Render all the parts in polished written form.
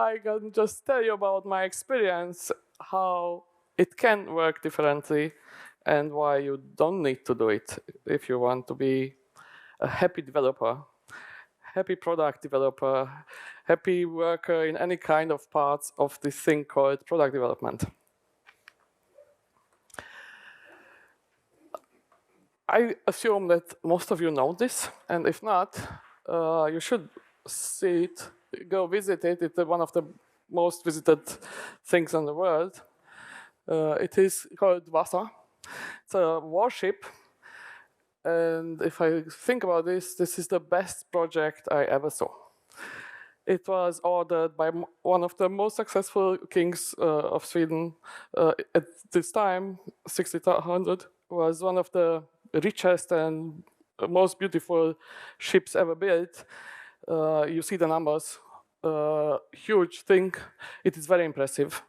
I can just tell you about my experience, how it can work differently, and why you don't need to do it if you want to be a happy developer, happy product developer, happy worker in any kind of parts of this thing called product development. I assume that most of you know this, and if not, you should see it, go visit it. It's one of the most visited things in the world. It is called Wasser. It's a warship, and if I think about this, this is the best project I ever saw. It was ordered by one of the most successful kings of Sweden at this time, 1600, was one of the richest and most beautiful ships ever built. You see the numbers, huge thing. It is very impressive.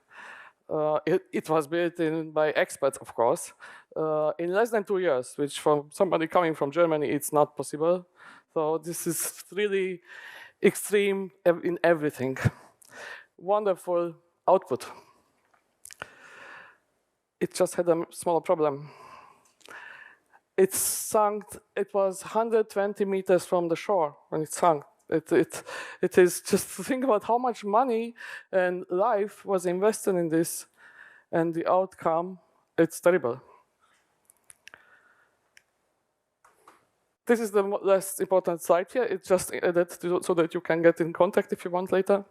It was built by experts, of course, in less than 2 years, which for somebody coming from Germany, it's not possible. So this is really extreme in everything. Wonderful output. It just had a small problem. It sunk, it was 120 meters from the shore when it sunk. It is just to think about how much money and life was invested in this, and the outcome, it's terrible. This is the less important slide here. It's just added so that you can get in contact if you want later.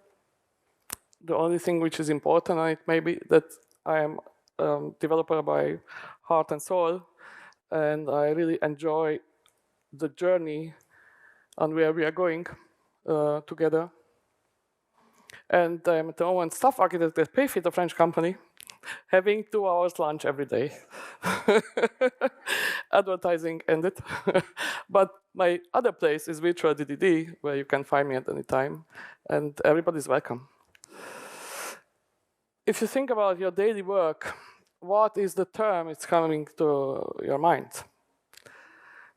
The only thing which is important, and it may be that I am a developer by heart and soul, and I really enjoy the journey on where we are going together. And I'm at the moment staff architect at Payfit, a French company, having 2 hours lunch every day. Advertising ended. But my other place is Virtual DDD, where you can find me at any time, and everybody's welcome. If you think about your daily work, what is the term it's coming to your mind?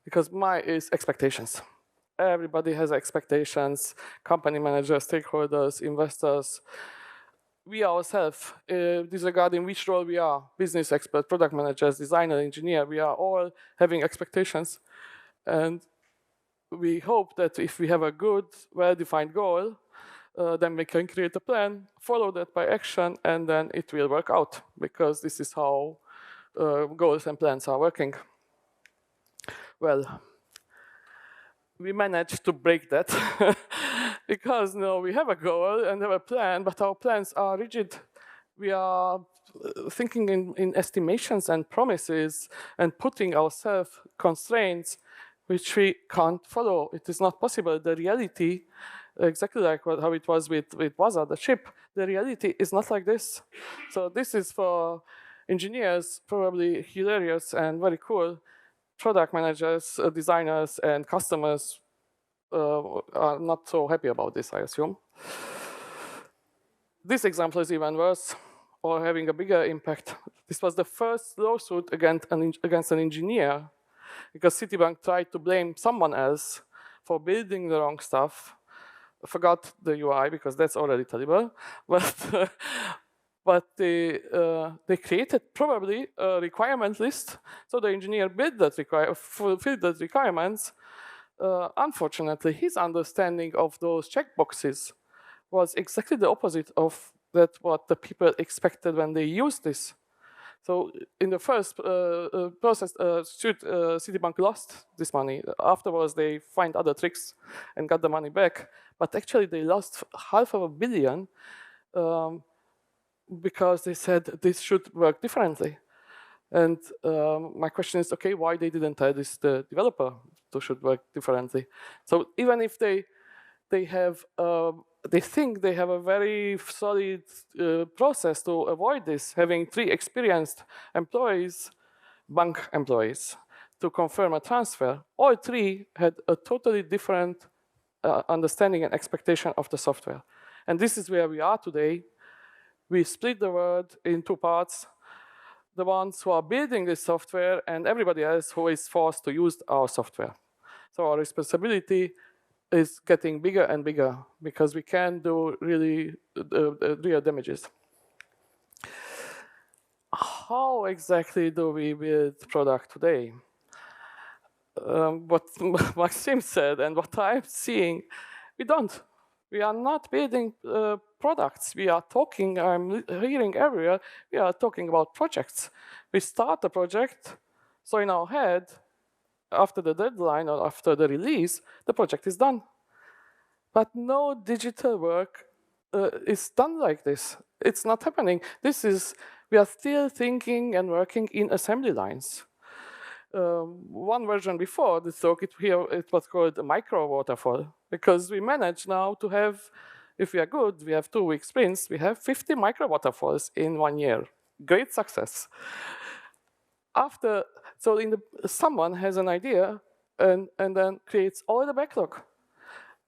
Because mine is expectations. Everybody has expectations, company managers, stakeholders, investors. We ourselves, disregarding which role we are, business expert, product managers, designer, engineer, we are all having expectations. And we hope that if we have a good, well-defined goal, then we can create a plan, follow that by action, and then it will work out, because this is how goals and plans are working. Well, we managed to break that because we have a goal and have a plan, but our plans are rigid. We are thinking in estimations and promises and putting ourselves constraints which we can't follow. It is not possible. The reality, exactly like how it was with Wasser, the ship, the reality is not like this. So this is for engineers probably hilarious and very cool. Product managers, designers, and customers are not so happy about this, I assume. This example is even worse, or having a bigger impact. This was the first lawsuit against an engineer, because Citibank tried to blame someone else for building the wrong stuff. Forgot the UI, because that's already terrible. But they created probably a requirement list, so the engineer fulfilled the requirements. Unfortunately, his understanding of those checkboxes was exactly the opposite of what the people expected when they used this. So in the first process, Citibank lost this money. Afterwards, they find other tricks and got the money back. But actually, they lost $500 million. Because they said this should work differently. And my question is, okay, why they didn't tell this the developer to should work differently? So even if they think they have a very solid process to avoid this, having 3 experienced employees, bank employees, to confirm a transfer, all 3 had a totally different understanding and expectation of the software. And this is where we are today. We split the world in 2 parts, the ones who are building this software and everybody else who is forced to use our software. So our responsibility is getting bigger and bigger because we can do really real damages. How exactly do we build product today? What Maxim said and what I'm seeing, we don't. We are not building products. We are talking, I'm hearing everywhere, we are talking about projects. We start a project, so in our head, after the deadline or after the release, the project is done. But no digital work is done like this. It's not happening. We are still thinking and working in assembly lines. One version before this talk, it was called a micro waterfall, because we manage now to have, if we are good, we have 2-week sprints, we have 50 micro waterfalls in 1 year. Great success. Someone has an idea and then creates all the backlog,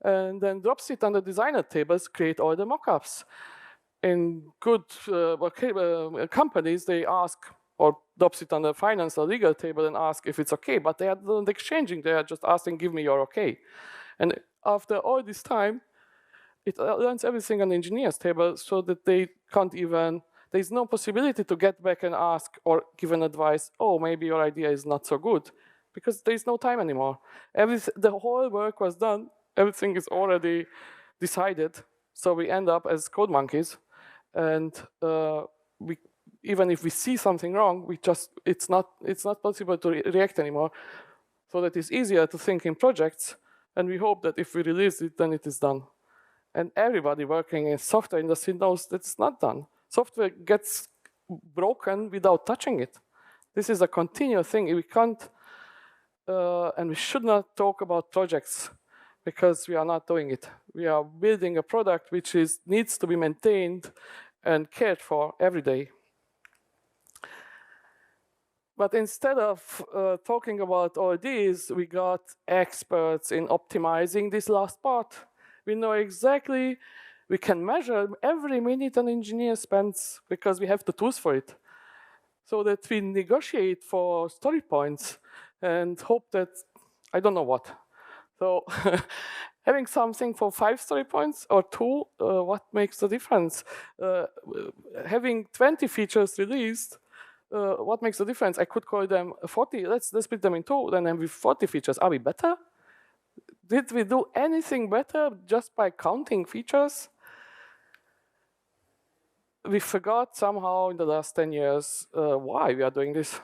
and then drops it on the designer tables, create all the mockups. In good companies, they ask, or drops it on the finance or legal table and ask if it's okay, but they are not exchanging, they are just asking, give me your okay. And after all this time, it learns everything on the engineer's table so that they can't even, there's no possibility to get back and ask or give an advice, oh, maybe your idea is not so good, because there's no time anymore. The whole work was done, everything is already decided, so we end up as code monkeys, and even if we see something wrong, it's not possible to react anymore. So that it's easier to think in projects, and we hope that if we release it, then it is done. And everybody working in software industry knows that it's not done. Software gets broken without touching it. This is a continuous thing. We can't, and we should not talk about projects because we are not doing it. We are building a product which needs to be maintained and cared for every day. But instead of talking about all these, we got experts in optimizing this last part. We know exactly, we can measure every minute an engineer spends because we have the tools for it. So that we negotiate for story points and hope that, I don't know what. So having something for 5 story points or 2, what makes the difference? Having 20 features released, what makes the difference? I could call them 40, let's split them in 2, then with 40 features, are we better? Did we do anything better just by counting features? We forgot somehow in the last 10 years why we are doing this.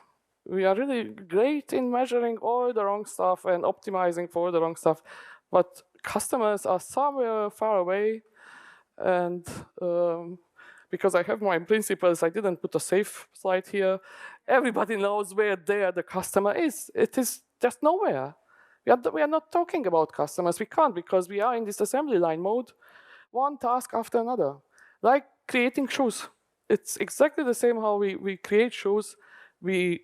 We are really great in measuring all the wrong stuff and optimizing for all the wrong stuff, but customers are somewhere far away, and because I have my principles, I didn't put a safe slide here. Everybody knows where the customer is. It is just nowhere. We are not talking about customers. We can't, because we are in this assembly line mode, one task after another. Like creating shoes. It's exactly the same how we create shoes. We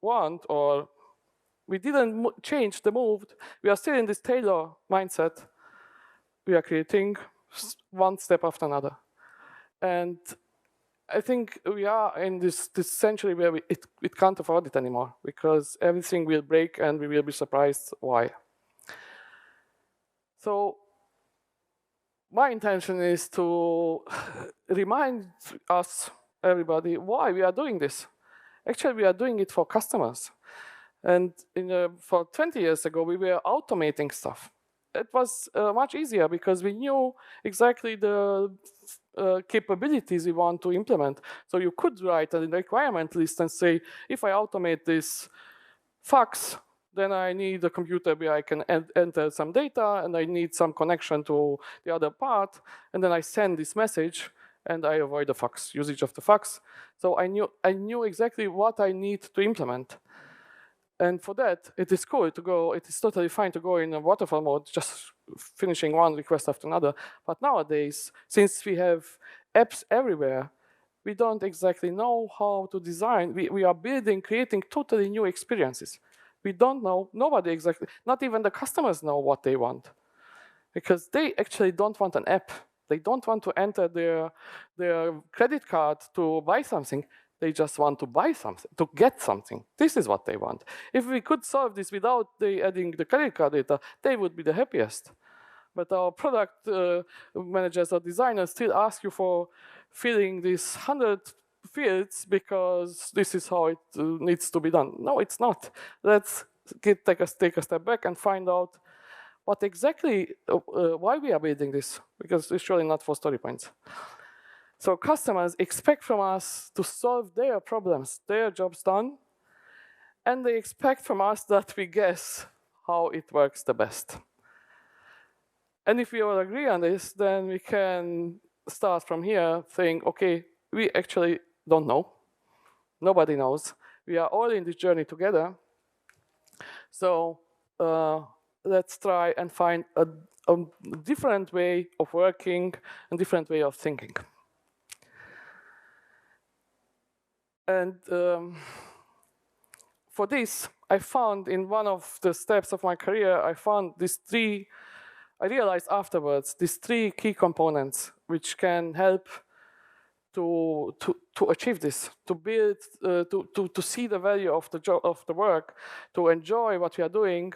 want, or we didn't change the move. We are still in this tailor mindset. We are creating one step after another. And I think we are in this century where it can't afford it anymore, because everything will break and we will be surprised why. So my intention is to remind us, everybody, why we are doing this. Actually, we are doing it for customers. And for 20 years ago, we were automating stuff. It was much easier because we knew exactly the capabilities we want to implement. So you could write a requirement list and say, if I automate this fax, then I need a computer where I can enter some data, and I need some connection to the other part, and then I send this message, and I avoid the fax, usage of the fax. So I knew exactly what I need to implement. And for that, it is cool to go, it is totally fine to go in a waterfall mode, just finishing one request after another. But nowadays, since we have apps everywhere, we don't exactly know how to design. We are creating totally new experiences. We don't know, nobody exactly, not even the customers know what they want. Because they actually don't want an app. They don't want to enter their credit card to buy something. They just want to buy something, to get something. This is what they want. If we could solve this without they adding the credit card data, they would be the happiest. But our product managers or designers still ask you for filling these 100 fields because this is how it needs to be done. No, it's not. Let's take a step back and find out what exactly, why we are building this, because it's surely not for story points. So customers expect from us to solve their problems, their jobs done, and they expect from us that we guess how it works the best. And if we all agree on this, then we can start from here saying, okay, we actually don't know. Nobody knows. We are all in this journey together. So let's try and find a different way of working, a different way of thinking. And for this, I found in one of the steps of my career, I found I realized afterwards, these 3 key components which can help to achieve this, to build, to see the value of the job, of the work, to enjoy what we are doing,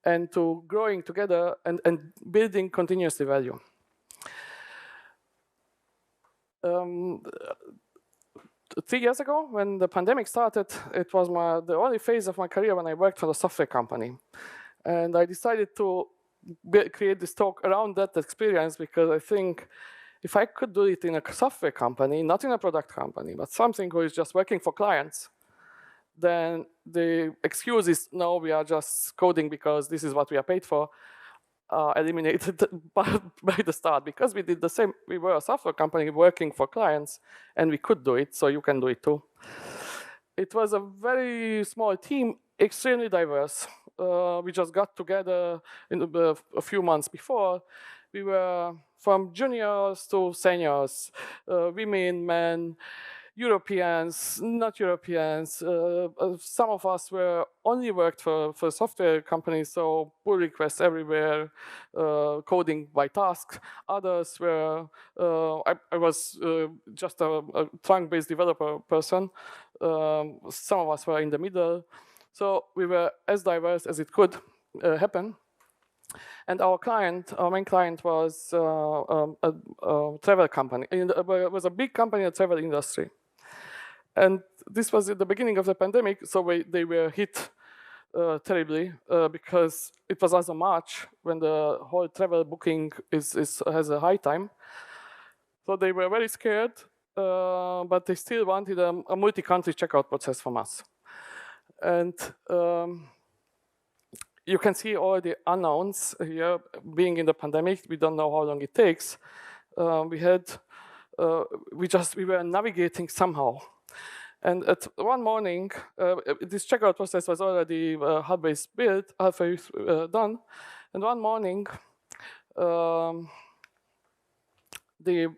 and to growing together and building continuously value. 3 years ago, when the pandemic started, it was the only phase of my career when I worked for a software company. And I decided to create this talk around that experience because I think if I could do it in a software company, not in a product company, but something who is just working for clients, then the excuse is, no, we are just coding because this is what we are paid for, eliminated by the start, because we did the same. We were a software company working for clients, and we could do it, so you can do it too. It was a very small team, extremely diverse. We just got together a few months before. We were from juniors to seniors, women, men, Europeans, not Europeans. Some of us only worked for software companies, so pull requests everywhere, coding by task. Others were, I was just a trunk-based developer person. Some of us were in the middle. So we were as diverse as it could happen. And our main client was a travel company. It was a big company in the travel industry. And this was at the beginning of the pandemic, so they were hit terribly because it was also March when the whole travel booking has a high time. So they were very scared, but they still wanted a multi-country checkout process from us. And you can see all the unknowns here. Being in the pandemic, we don't know how long it takes. We were navigating somehow. And at one morning, this checkout process was already halfway built, halfway done. And one morning, the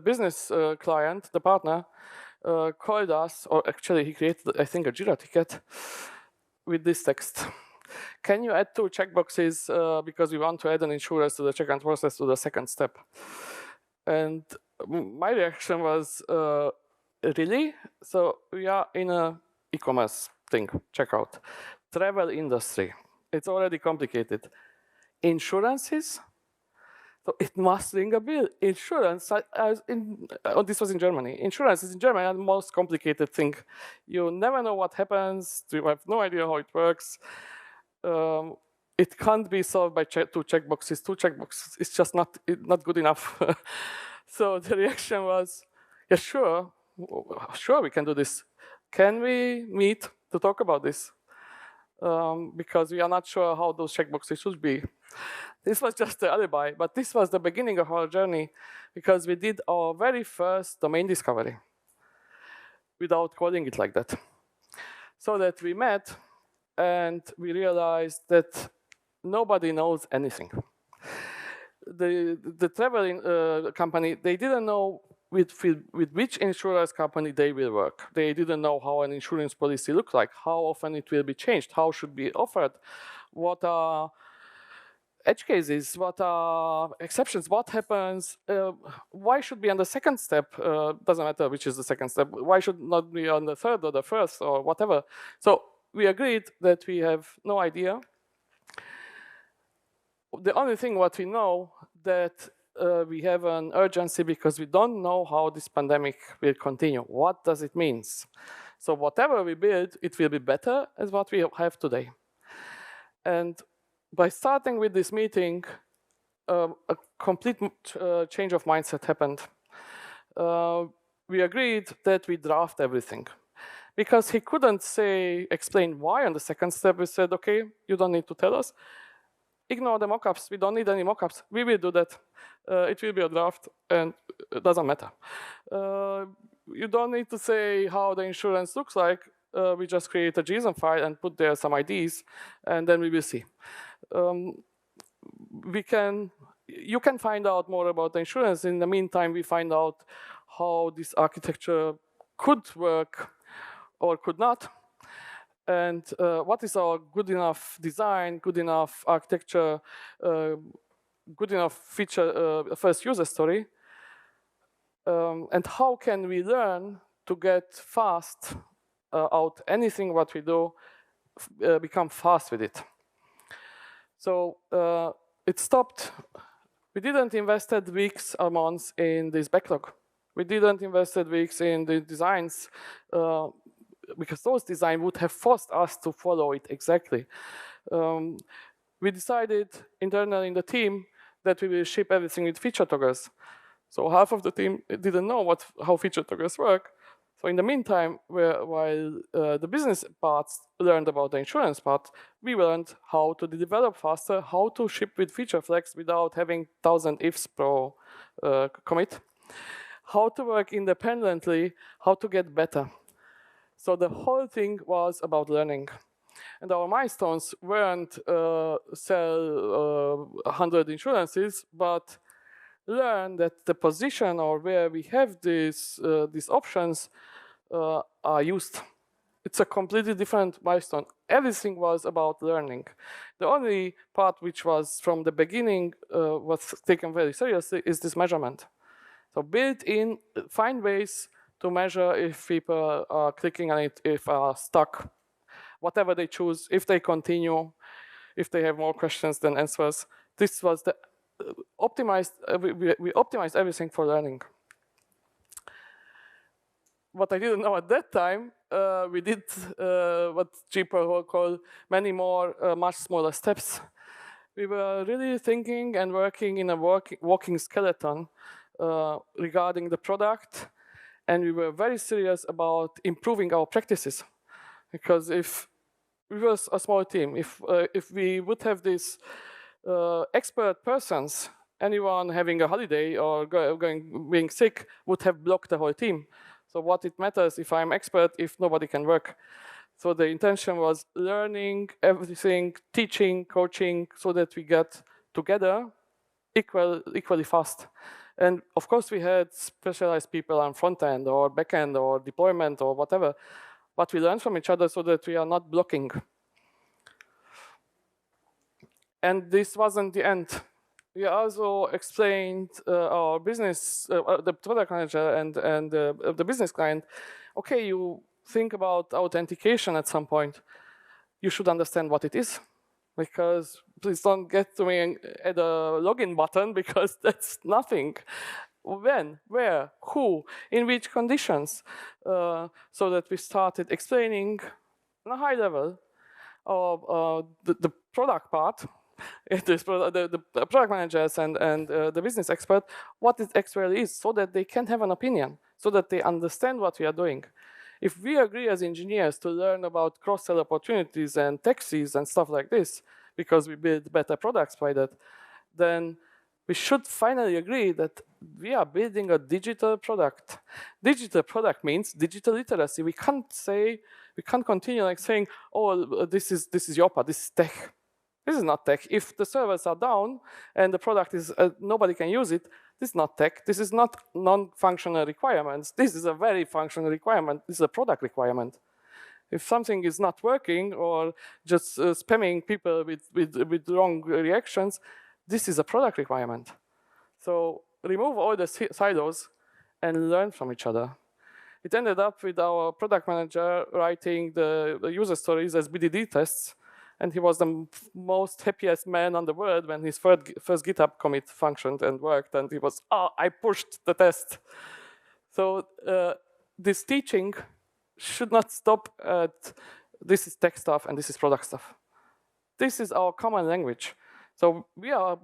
business client, the partner, called us, or actually he created, I think, a Jira ticket with this text. Can you add 2 checkboxes because we want to add an insurance to the checkout process to the second step? And my reaction was, really? So we are in an e-commerce thing, checkout. Travel industry, it's already complicated. Insurances? So it must ring a bell. Insurance, this was in Germany. Insurance is in Germany the most complicated thing. You never know what happens. You have no idea how it works. It can't be solved by 2 checkboxes. 2 checkboxes, it's just not good enough. So the reaction was, yeah, sure, we can do this. Can we meet to talk about this? Because we are not sure how those checkboxes should be. This was just the alibi, but this was the beginning of our journey because we did our very first domain discovery without calling it like that. So that we met and we realized that nobody knows anything. The traveling company, they didn't know with which insurance company they will work. They didn't know how an insurance policy looks like, how often it will be changed, how should be offered, what are edge cases, what are exceptions, what happens, why should be on the second step, doesn't matter which is the second step, why should not be on the third or the first or whatever. So we agreed that we have no idea. the only thing what we know that we have an urgency because we don't know how this pandemic will continue. What does it mean? So whatever we build, it will be better as what we have today. And by starting with this meeting, a complete change of mindset happened. We agreed that we draft everything. Because he couldn't explain why on the second step, we said, okay, you don't need to tell us. Ignore the mockups. We don't need any mockups. We will do that. It will be a draft, and it doesn't matter. You don't need to say how the insurance looks like. We just create a JSON file and put there some IDs, and then we will see. You can find out more about the insurance. In the meantime, we find out how this architecture could work or could not. And what is our good enough design, good enough architecture, good enough feature, first user story, and how can we learn to get fast out anything what we do, become fast with it. So it stopped. We didn't invested weeks or months in this backlog. We didn't invested weeks in the designs because those designs would have forced us to follow it exactly. We decided internally in the team that we will ship everything with feature toggles. So half of the team didn't know how feature toggles work. So in the meantime, while the business parts learned about the insurance part, we learned how to develop faster, how to ship with feature flags without having 1,000 ifs per commit, how to work independently, how to get better. So the whole thing was about learning. And our milestones weren't sell 100 insurances, but learn that the position or where we have these options are used. It's a completely different milestone. Everything was about learning. The only part which was from the beginning was taken very seriously is this measurement. So built in, find ways to measure if people are clicking on it, if are stuck, whatever they choose, if they continue, if they have more questions than answers. This was the optimized, we optimized everything for learning. What I didn't know at that time, we did what people call many more, much smaller steps. We were really thinking and working in a walking skeleton regarding the product, and we were very serious about improving our practices. Because if we were a small team, if we would have these expert persons, anyone having a holiday or being sick would have blocked the whole team. So what it matters if I'm expert if nobody can work? So the intention was learning everything, teaching, coaching, so that we get together equally fast. And of course we had specialized people on front end or back end or deployment or whatever, but we learn from each other so that we are not blocking. And this wasn't the end. We also explained our business, the product manager and the business client, okay, you think about authentication at some point. You should understand what it is. Because please don't get to me and add a login button because that's nothing. When, where, who, in which conditions. So that we started explaining on a high level the product part, the product managers and the business expert, what it actually is, so that they can have an opinion, so that they understand what we are doing. If we agree as engineers to learn about cross-sell opportunities and taxis and stuff like this, because we build better products by that, then we should finally agree that we are building a digital product. Digital product means digital literacy. We can't continue like saying, oh, this is your part, this is tech. This is not tech. If the servers are down and the product is, nobody can use it, this is not tech. This is not non-functional requirements. This is a very functional requirement. This is a product requirement. If something is not working or just spamming people with wrong reactions, this is a product requirement. So remove all the silos and learn from each other. It ended up with our product manager writing the user stories as BDD tests And he was the most happiest man on the world when his first GitHub commit functioned and worked, and he was, oh, I pushed the test. So this teaching should not stop at this is tech stuff and this is product stuff. This is our common language. So we are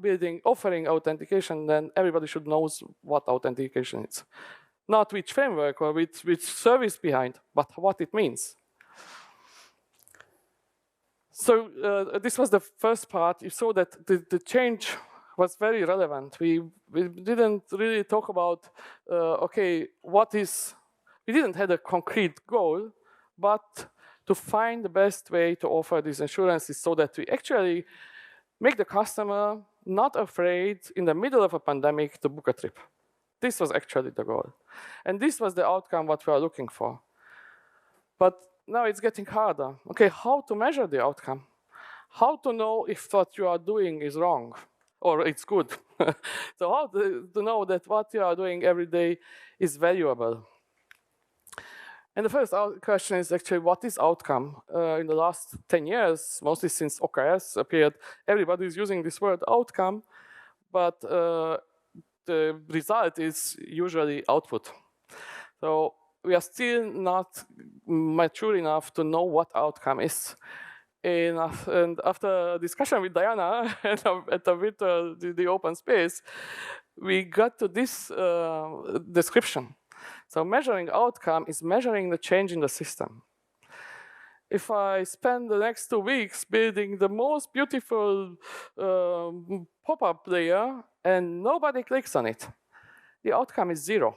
offering authentication, then everybody should know what authentication is. Not which framework or which service behind, but what it means. So this was the first part. You saw that the change was very relevant. We didn't really talk about, okay, we didn't have a concrete goal, but to find the best way to offer these assurances so that we actually make the customer not afraid in the middle of a pandemic to book a trip. This was actually the goal. And this was the outcome what we are looking for. But now it's getting harder. Okay, how to measure the outcome? How to know if what you are doing is wrong or it's good? So how to know that what you are doing every day is valuable? And the first question is actually, what is outcome? In the last 10 years, mostly since OKS appeared, everybody is using this word outcome, but the result is usually output. So we are still not mature enough to know what outcome is. And after a discussion with Diana at the open space, we got to this description. So measuring outcome is measuring the change in the system. If I spend the next 2 weeks building the most beautiful pop-up layer and nobody clicks on it, the outcome is 0.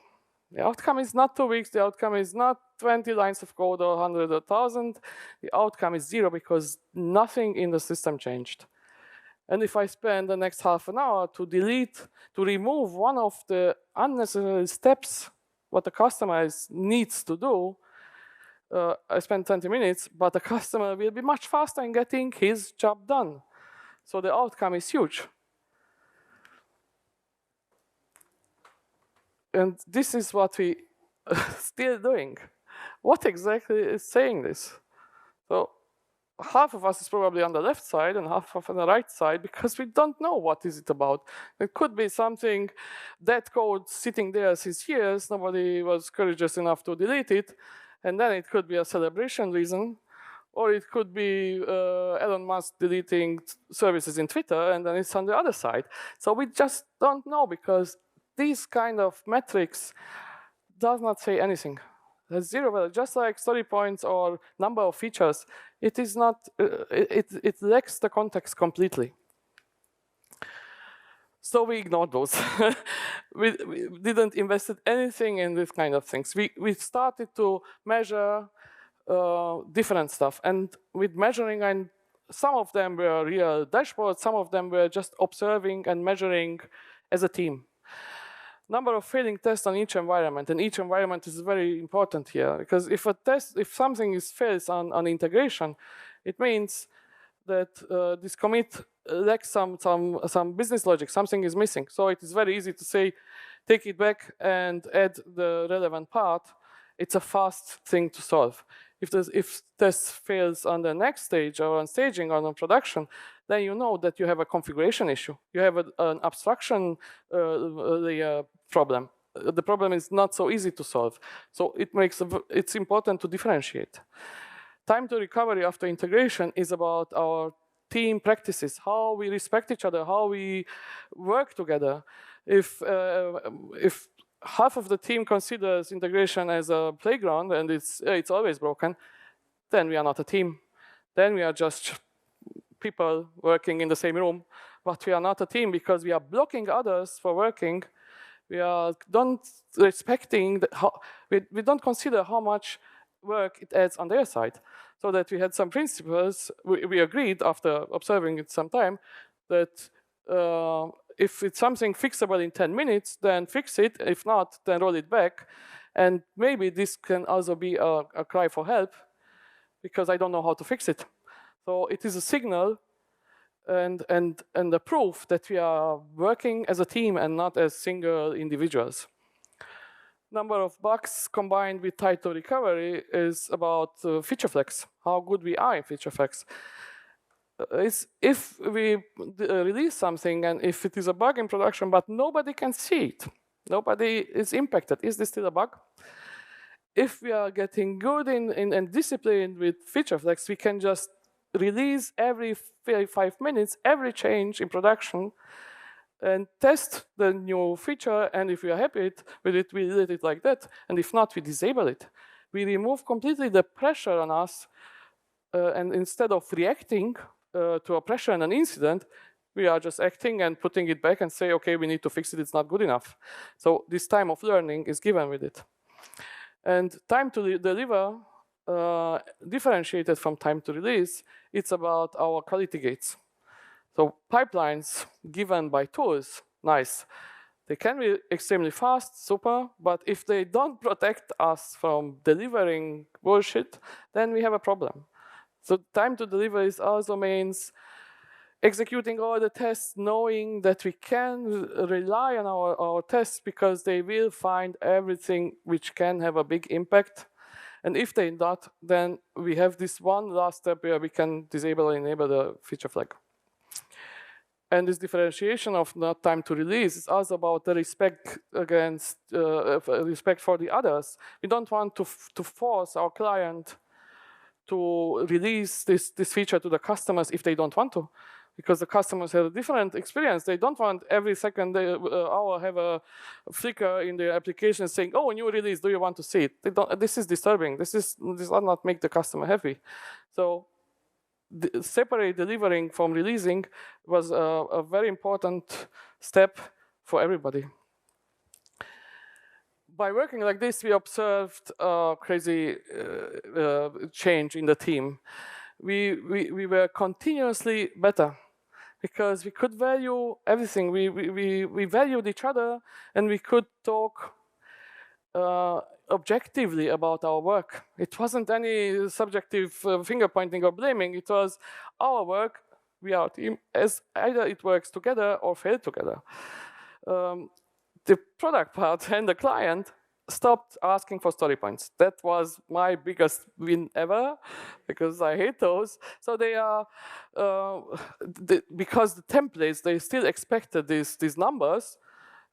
The outcome is not 2 weeks, the outcome is not 20 lines of code or 100 or 1,000. The outcome is 0 because nothing in the system changed. And if I spend the next half an hour to remove one of the unnecessary steps what the customer needs to do, I spend 20 minutes, but the customer will be much faster in getting his job done. So the outcome is huge. And this is what we are still doing. What exactly is saying this? So half of us is probably on the left side and half of on the right side because we don't know what is it about. It could be something, that code sitting there since years, nobody was courageous enough to delete it, and then it could be a celebration reason, or it could be Elon Musk deleting services in Twitter, and then it's on the other side. So we just don't know because these kind of metrics does not say anything. There's 0 value, just like story points or number of features. It is not. It lacks the context completely. So we ignored those. we didn't invest anything in this kind of things. We started to measure different stuff, and with measuring, and some of them were real dashboards, some of them were just observing and measuring as a team. Number of failing tests on each environment, and each environment is very important here, because if something fails on integration, it means that this commit lacks some business logic, something is missing. So it is very easy to say, take it back and add the relevant part. It's a fast thing to solve. If test fails on the next stage or on staging or on production, then you know that you have a configuration issue. You have an abstraction layer problem. The problem is not so easy to solve. So it's important to differentiate. Time to recovery after integration is about our team practices, how we respect each other, how we work together. If half of the team considers integration as a playground and it's always broken, then we are not a team. Then we are just people working in the same room, but we are not a team because we are blocking others for working. We don't consider how much work it adds on their side. So that we had some principles, we agreed after observing it some time that if it's something fixable in 10 minutes, then fix it. If not, then roll it back. And maybe this can also be a cry for help because I don't know how to fix it. So it is a signal and a proof that we are working as a team and not as single individuals. Number of bugs combined with time to recovery is about feature flags, how good we are in feature flags. is if we release something and if it is a bug in production, but nobody can see it, nobody is impacted, is this still a bug? If we are getting good and disciplined with feature flags, we can just release every 5 minutes, every change in production, and test the new feature, and if we are happy with it, we let it like that, and if not, we disable it. We remove completely the pressure on us, and instead of reacting to a pressure and an incident, we are just acting and putting it back and say, okay, we need to fix it, it's not good enough. So this time of learning is given with it. And time to deliver, differentiated from time to release, it's about our quality gates. So pipelines given by tools, nice. They can be extremely fast, super, but if they don't protect us from delivering bullshit, then we have a problem. So time to deliver is also means executing all the tests, knowing that we can rely on our tests because they will find everything which can have a big impact. And if they not, then we have this one last step where we can disable and enable the feature flag. And this differentiation of not time to release is also about the respect against respect for the others. We don't want to force our client to release this feature to the customers if they don't want to, because the customers have a different experience. They don't want every second hour have a flicker in their application saying, "Oh, new release, do you want to see it?" They don't, this is disturbing. This does not make the customer happy. So separate delivering from releasing was a very important step for everybody. By working like this, we observed a crazy change in the team. We were continuously better because we could value everything. We valued each other, and we could talk objectively about our work. It wasn't any subjective finger pointing or blaming. It was our work, we are a team, as either it works together or fail together. The product part and the client stopped asking for story points. That was my biggest win ever, because I hate those. So they are, because the templates, they still expected these numbers.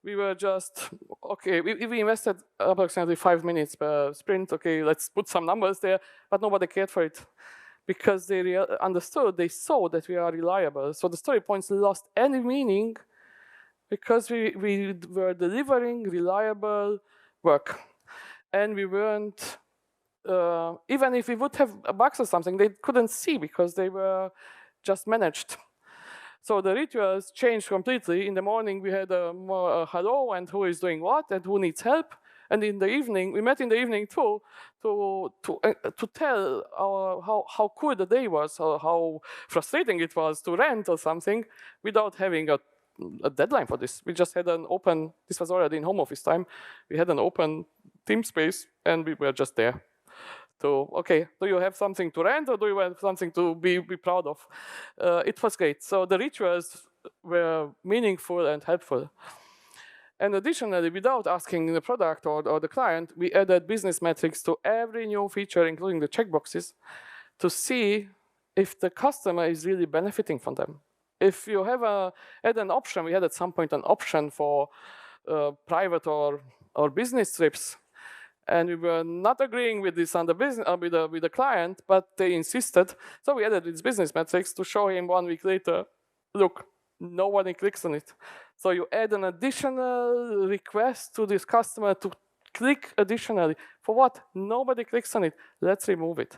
We were just, okay, we invested approximately 5 minutes per sprint. Okay, let's put some numbers there, but nobody cared for it because they understood, they saw that we are reliable. So the story points lost any meaning because we were delivering reliable work. And we weren't, even if we would have bugs or something, they couldn't see because they were just managed. So the rituals changed completely. In the morning, we had a hello and who is doing what and who needs help. And in the evening, we met in the evening too to tell how cool the day was, or how frustrating it was to rent or something without having a deadline for this. We just had an open, this was already in home office time, we had an open team space and we were just there. So, okay, do you have something to rent or do you have something to be proud of? It was great. So the rituals were meaningful and helpful. And additionally, without asking the product or the client, we added business metrics to every new feature, including the checkboxes, to see if the customer is really benefiting from them. If you have add an option, we had at some point an option for private or business trips, and we were not agreeing with this on the business with the client, but they insisted. So we added these business metrics to show him 1 week later, look, nobody clicks on it. So you add an additional request to this customer to click additionally. For what? Nobody clicks on it. Let's remove it.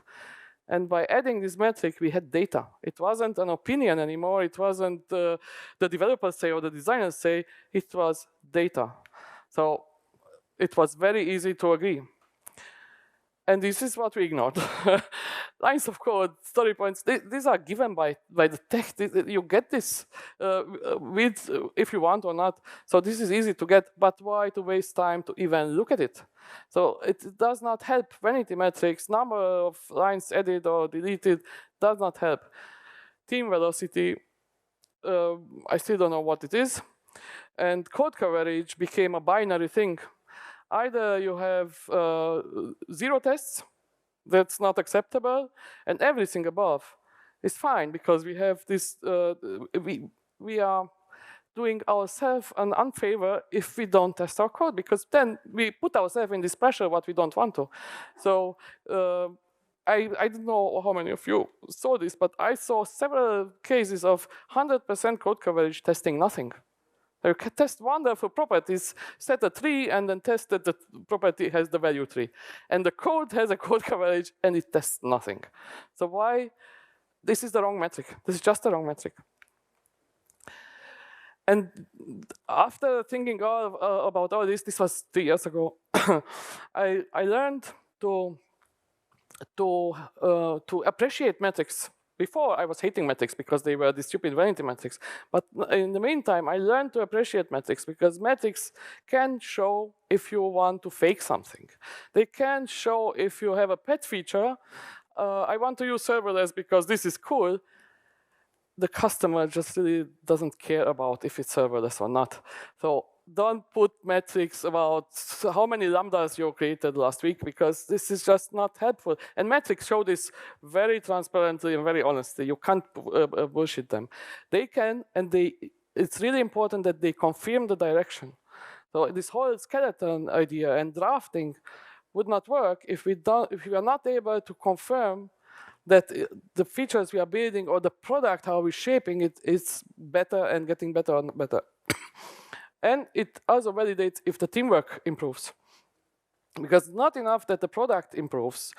And by adding this metric, we had data. It wasn't an opinion anymore. It wasn't the developers say or the designers say. It was data. So it was very easy to agree. And this is what we ignored. Lines of code, story points, these are given by the tech. You get this with if you want or not. So this is easy to get, but why to waste time to even look at it? So it does not help. Vanity metrics, number of lines added or deleted, does not help. Team velocity, I still don't know what it is. And code coverage became a binary thing. Either you have 0 tests, that's not acceptable, and everything above is fine because we have this, we are doing ourselves an unfavor if we don't test our code, because then we put ourselves in this pressure what we don't want to. So I don't know how many of you saw this, but I saw several cases of 100% code coverage testing nothing. You can test wonderful properties, set a tree, and then test that the property has the value tree. And the code has a code coverage, and it tests nothing. So why? This is the wrong metric. This is just the wrong metric. And after thinking about all this was 3 years ago, I learned to appreciate metrics. Before, I was hating metrics because they were the stupid vanity metrics. But in the meantime, I learned to appreciate metrics because metrics can show if you want to fake something. They can show if you have a pet feature. I want to use serverless because this is cool. The customer just really doesn't care about if it's serverless or not. So don't put metrics about how many lambdas you created last week, because this is just not helpful. And metrics show this very transparently and very honestly. You can't bullshit them. They can, and it's really important that they confirm the direction. So this whole skeleton idea and drafting would not work if we are not able to confirm that the features we are building or the product, how we're shaping it, is better and getting better and better. And it also validates if the teamwork improves. Because it's not enough that the product improves.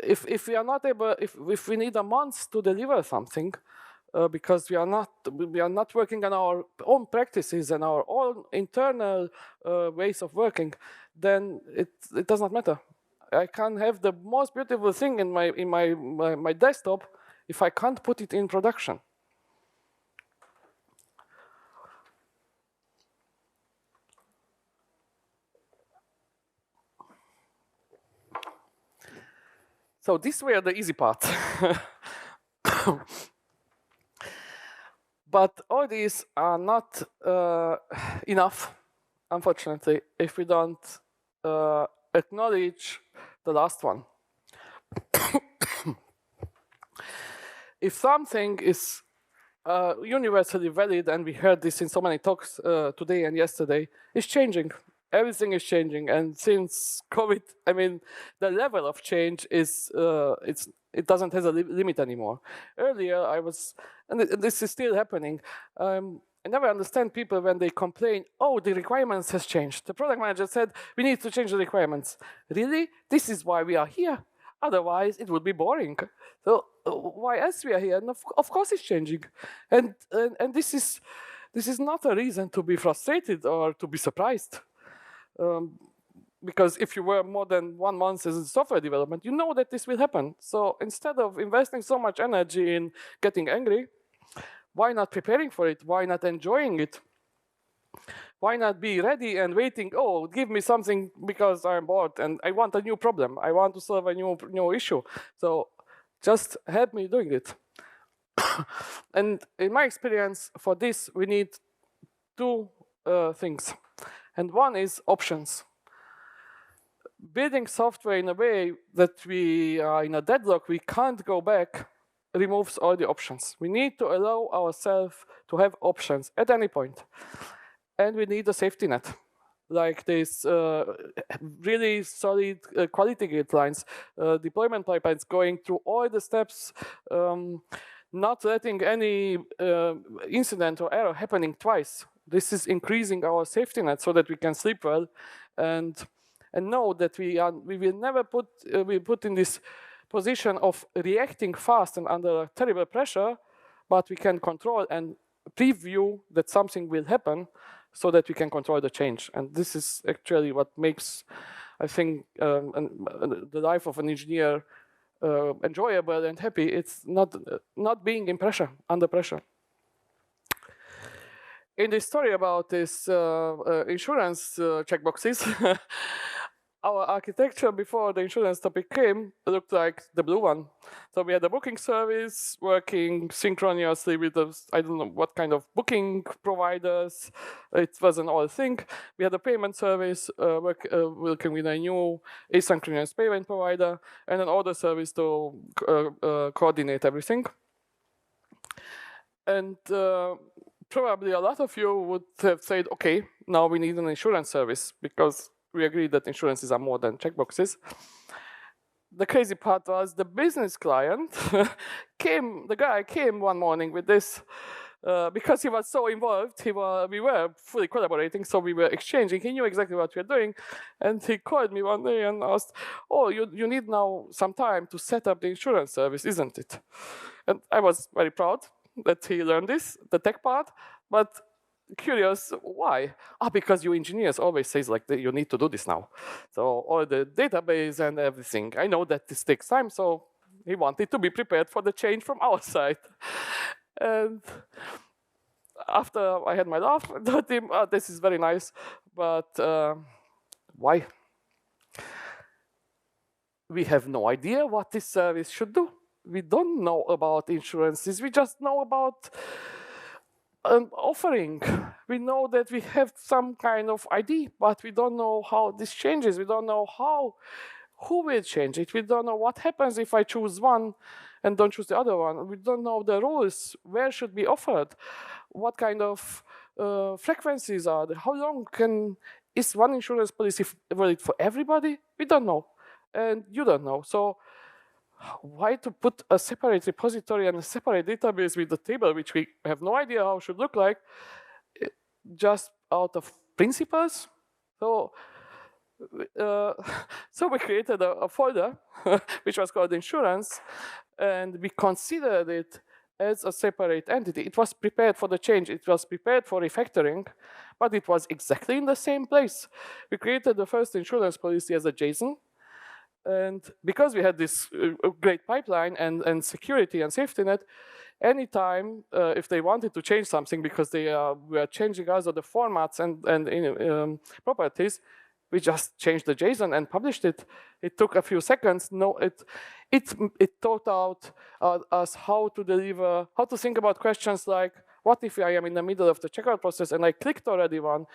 If we are not able, if we need a month to deliver something, because we are not working on our own practices and our own internal ways of working, then it does not matter. I can have the most beautiful thing in my desktop if I can't put it in production. So these were the easy part. But all these are not enough, unfortunately, if we don't acknowledge the last one. If something is universally valid, and we heard this in so many talks today and yesterday, it's changing. Everything is changing, and since COVID, I mean, the level of change is it doesn't have a limit anymore. Earlier, and this is still happening. I never understand people when they complain, oh, the requirements has changed. The product manager said, we need to change the requirements. Really? This is why we are here. Otherwise, it would be boring. So why else we are here? And of course it's changing. And this is not a reason to be frustrated or to be surprised. Because if you were more than 1 month as in software development, you know that this will happen. So instead of investing so much energy in getting angry, why not preparing for it? Why not enjoying it? Why not be ready and waiting? Oh, give me something because I'm bored and I want a new problem. I want to solve a new issue. So just help me doing it. And in my experience, for this, we need 2 things. And one is options. Building software in a way that we are in a deadlock, we can't go back, removes all the options. We need to allow ourselves to have options at any point. And we need a safety net, like this really solid quality guidelines, deployment pipelines going through all the steps, not letting any incident or error happening twice. This is increasing our safety net so that we can sleep well and know that we will never be put in this position of reacting fast and under terrible pressure, but we can control and preview that something will happen so that we can control the change. And this is actually what makes, I think, the life of an engineer enjoyable and happy. It's not being in pressure, under pressure. In this story about this insurance checkboxes, our architecture before the insurance topic came looked like the blue one. So we had a booking service working synchronously with I don't know what kind of booking providers. It was an old thing. We had a payment service working with a new asynchronous payment provider, and an order service to coordinate everything. And probably a lot of you would have said, okay, now we need an insurance service because we agreed that insurances are more than checkboxes. The crazy part was the business client the guy came one morning with this because he was so involved, we were fully collaborating, so we were exchanging. He knew exactly what we were doing, and he called me one day and asked, oh, you need now some time to set up the insurance service, isn't it? And I was very proud that he learned this, the tech part, but curious, why? Because you engineers always say like you need to do this now. So all the database and everything. I know that this takes time, so he wanted to be prepared for the change from our side. And after I had my laugh, I told him, oh, this is very nice, but why? We have no idea what this service should do. We don't know about insurances. We just know about an offering. We know that we have some kind of ID, but we don't know how this changes. We don't know who will change it. We don't know what happens if I choose one and don't choose the other one. We don't know the rules. Where should be offered? What kind of frequencies are there? How long is one insurance policy valid for everybody? We don't know, and you don't know. So why to put a separate repository and a separate database with the table, which we have no idea how it should look like, just out of principles? So we created a folder, which was called insurance, and we considered it as a separate entity. It was prepared for the change. It was prepared for refactoring, but it was exactly in the same place. We created the first insurance policy as a JSON. And because we had this great pipeline and security and safety net, anytime if they wanted to change something because they were changing also the formats and properties, we just changed the JSON and published it. It took a few seconds. No, it taught out us how to deliver, how to think about questions like, what if I am in the middle of the checkout process and I clicked already one,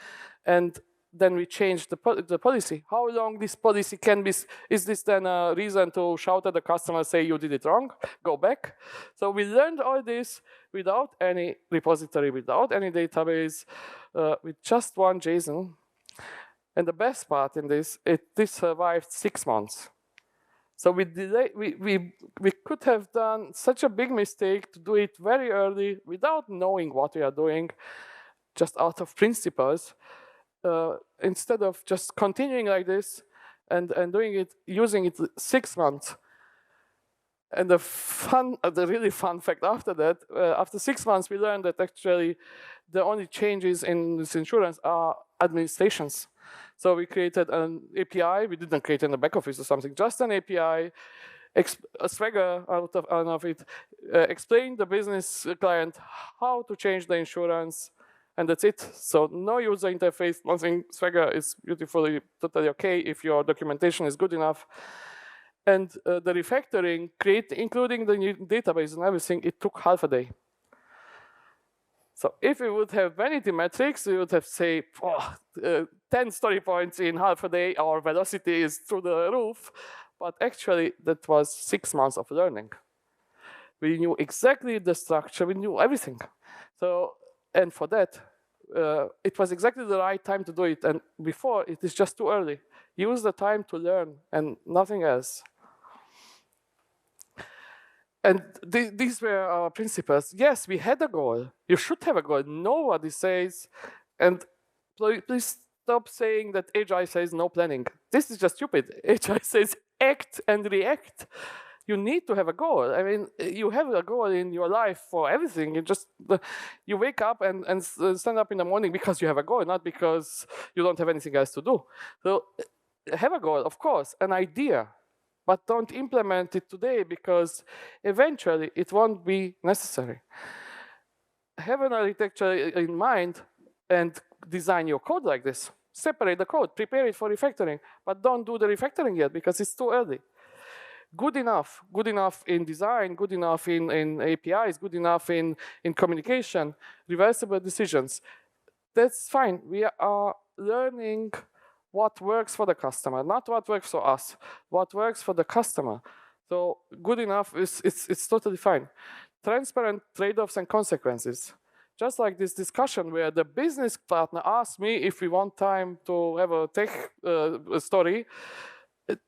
and then we changed the policy. How long this policy can be? Is this then a reason to shout at the customer, say you did it wrong, go back? So we learned all this without any repository, without any database, with just one JSON. And the best part in this, this survived 6 months. So we could have done such a big mistake to do it very early without knowing what we are doing, just out of principles. Instead of just continuing like this and doing it, using it 6 months. And the really fun fact after that, after 6 months, we learned that actually the only changes in this insurance are administrations. So we created an API. We didn't create in a back office or something, just an API, a Swagger out of it, explain the business client how to change the insurance, and that's it. So no user interface, nothing. Swagger is beautifully, totally okay if your documentation is good enough. And the refactoring, including the new database and everything, it took half a day. So if we would have vanity metrics, we would have, say, 10 story points in half a day, our velocity is through the roof. But actually, that was 6 months of learning. We knew exactly the structure, we knew everything. So, and for that, it was exactly the right time to do it. And before, it is just too early. Use the time to learn and nothing else. And these were our principles. Yes, we had a goal. You should have a goal. Nobody says, and please stop saying that Agile says no planning. This is just stupid. Agile says act and react. You need to have a goal. I mean, you have a goal in your life for everything. You wake up and stand up in the morning because you have a goal, not because you don't have anything else to do. So have a goal, of course, an idea. But don't implement it today because eventually it won't be necessary. Have an architecture in mind and design your code like this. separate the code, prepare it for refactoring, but don't do the refactoring yet because it's too early. Good enough in design, good enough in APIs, good enough in communication, reversible decisions. That's fine. We are learning what works for the customer, not what works for us, what works for the customer. So good enough it's totally fine. Transparent trade-offs and consequences. Just like this discussion where the business partner asked me if we want time to have a tech story,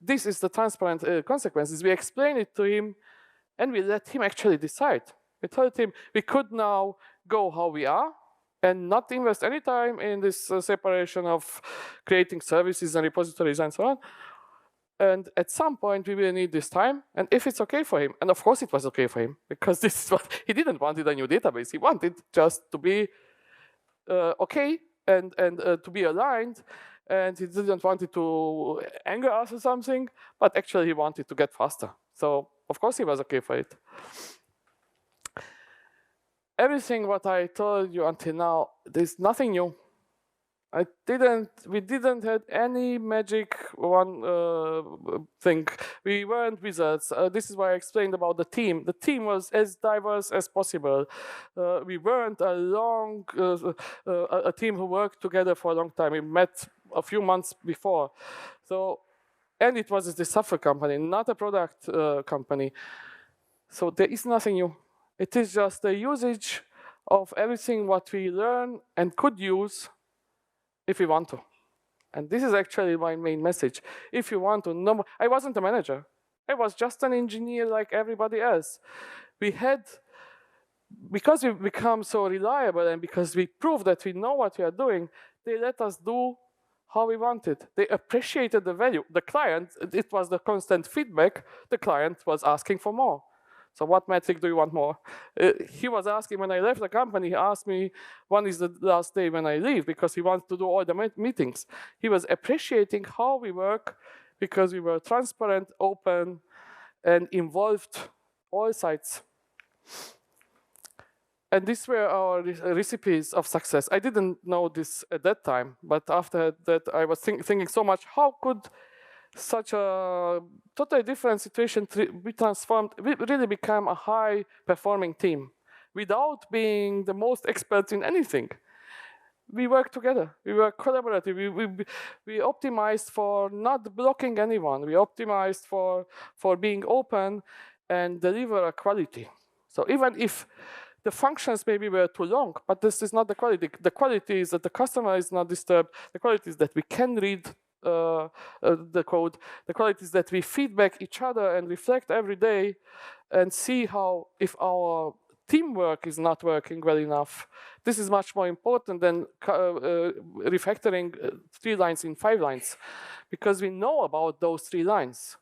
this is the transparent consequences. We explain it to him and we let him actually decide. We told him we could now go how we are and not invest any time in this separation of creating services and repositories and so on. And at some point, we will need this time. And if it's okay for him, and of course it was okay for him, because this is what he didn't want a new database. He wanted just to be okay and to be aligned. And he didn't want it to anger us or something, but actually he wanted to get faster. So of course he was okay for it. Everything what I told you until now, there's nothing new. We didn't have any magic thing. We weren't wizards. This is why I explained about the team. The team was as diverse as possible. We weren't a team who worked together for a long time. We met a few months before. So, and it was the software company, not a product company. So there is nothing new. It is just the usage of everything what we learn and could use if we want to. And this is actually my main message. If you want to know, I wasn't a manager. I was just an engineer like everybody else. Because we've become so reliable and because we prove that we know what we are doing, they let us do how we wanted. They appreciated the value. The client, it was the constant feedback, the client was asking for more. So what metric do you want more? He was asking when I left the company, he asked me, when is the last day when I leave? Because he wants to do all the meetings. He was appreciating how we work because we were transparent, open, and involved all sides. And these were our recipes of success. I didn't know this at that time, but after that I was thinking so much, how could such a totally different situation be transformed, we really become a high-performing team without being the most experts in anything. We work together. We were collaborative. We optimized for not blocking anyone. We optimized for being open and deliver a quality. So even if the functions maybe were too long, but this is not the quality. The quality is that the customer is not disturbed. The quality is that we can read the code. The quality is that we feedback each other and reflect every day and see how, if our teamwork is not working well enough. This is much more important than refactoring 3 lines in 5 lines, because we know about those 3 lines.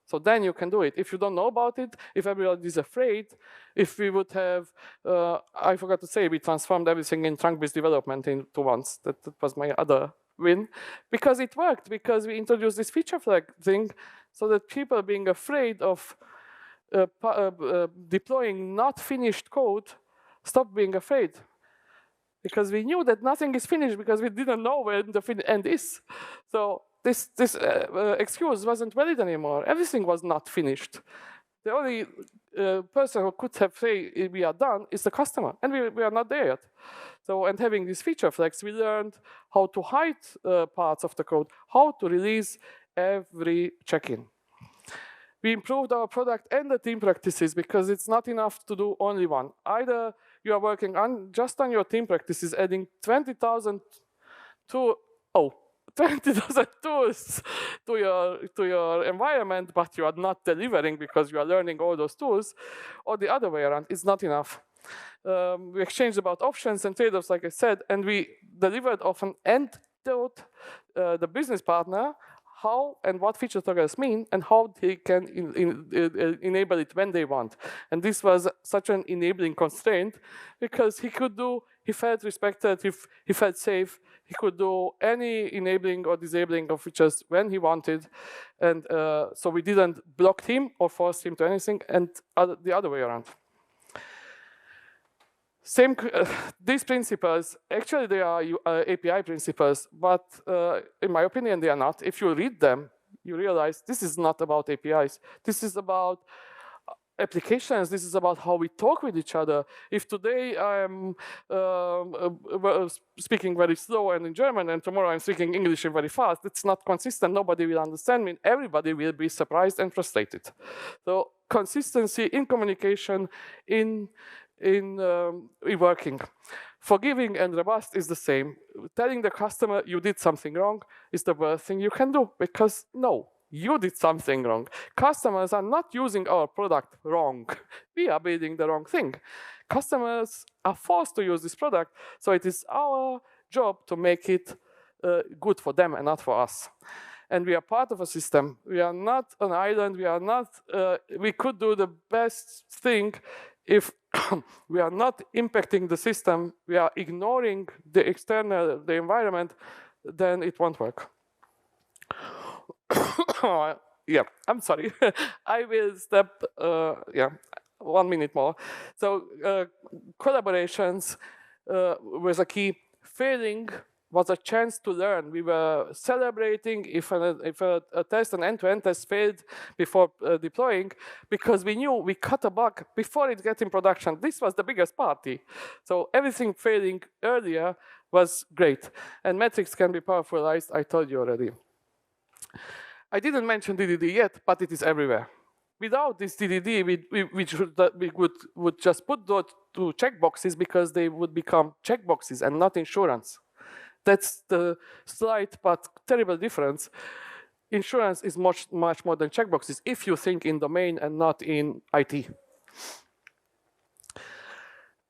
So then you can do it. If you don't know about it, if everybody is afraid, if we would have, I forgot to say, we transformed everything in trunk-based development into once. That was my other win, because it worked, because we introduced this feature flag thing, so that people being afraid of deploying not finished code stopped being afraid. Because we knew that nothing is finished, because we didn't know where the end is. So this excuse wasn't valid anymore. Everything was not finished. The only person who could have said we are done is the customer, and we are not there yet. So, and having these feature flags, we learned how to hide parts of the code, how to release every check-in. We improved our product and the team practices, because it's not enough to do only one. Either you are working just on your team practices, adding 20,000 tools to your environment, but you are not delivering because you are learning all those tools, or the other way around. It's not enough. We exchanged about options and trade-offs, like I said, and we delivered often and taught the business partner how and what feature toggles mean and how they can enable it when they want. And this was such an enabling constraint, because he felt respected, he felt safe, he could do any enabling or disabling of features when he wanted. And so we didn't block him or force him to anything, and the other way around. These principles, actually they are API principles, but in my opinion, they are not. If you read them, you realize this is not about APIs. This is about applications. This is about how we talk with each other. If today I'm speaking very slow and in German, and tomorrow I'm speaking English and very fast, it's not consistent. Nobody will understand me. Everybody will be surprised and frustrated. So consistency in communication, in working. Forgiving and robust is the same. Telling the customer you did something wrong is the worst thing you can do, because no, you did something wrong. Customers are not using our product wrong. We are building the wrong thing. Customers are forced to use this product, so it is our job to make it good for them and not for us. And we are part of a system. We are not an island. We are not. We could do the best thing if we are not impacting the system. We are ignoring the environment. Then it won't work. Yeah, I'm sorry. I will step. 1 minute more. So collaborations was a key. Failing was a chance to learn. We were celebrating if a test, an end-to-end test failed before deploying, because we knew we cut a bug before it got in production. This was the biggest party. So everything failing earlier was great. And metrics can be powerfulized, I told you already. I didn't mention DDD yet, but it is everywhere. Without this DDD, we would just put those two checkboxes because they would become checkboxes and not insurance. That's the slight but terrible difference. Insurance is much more than checkboxes if you think in domain and not in IT.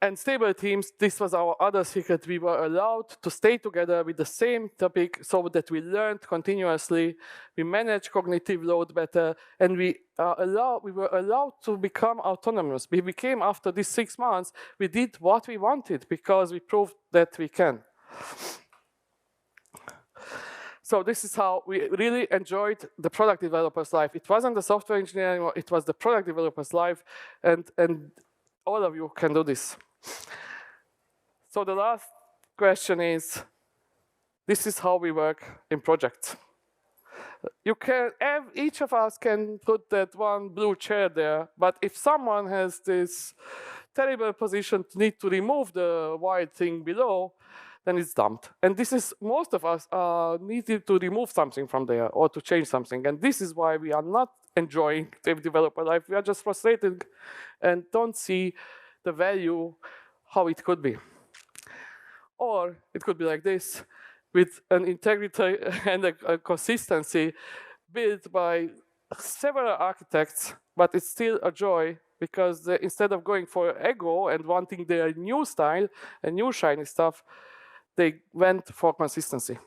And stable teams, this was our other secret. We were allowed to stay together with the same topic so that we learned continuously, we managed cognitive load better, and we were allowed to become autonomous. We became, after these 6 months, we did what we wanted because we proved that we can. So this is how we really enjoyed the product developer's life. It wasn't the software engineer anymore, it was the product developer's life, and all of you can do this. So the last question is, this is how we work in projects. Each of us can put that one blue chair there, but if someone has this terrible position to need to remove the white thing below, then it's dumped. And this is, most of us needed to remove something from there or to change something. And this is why we are not enjoying the developer life. We are just frustrated and don't see the value how it could be. Or it could be like this, with an integrity and a consistency built by several architects, but it's still a joy because instead of going for ego and wanting their new style and new shiny stuff, they went for consistency.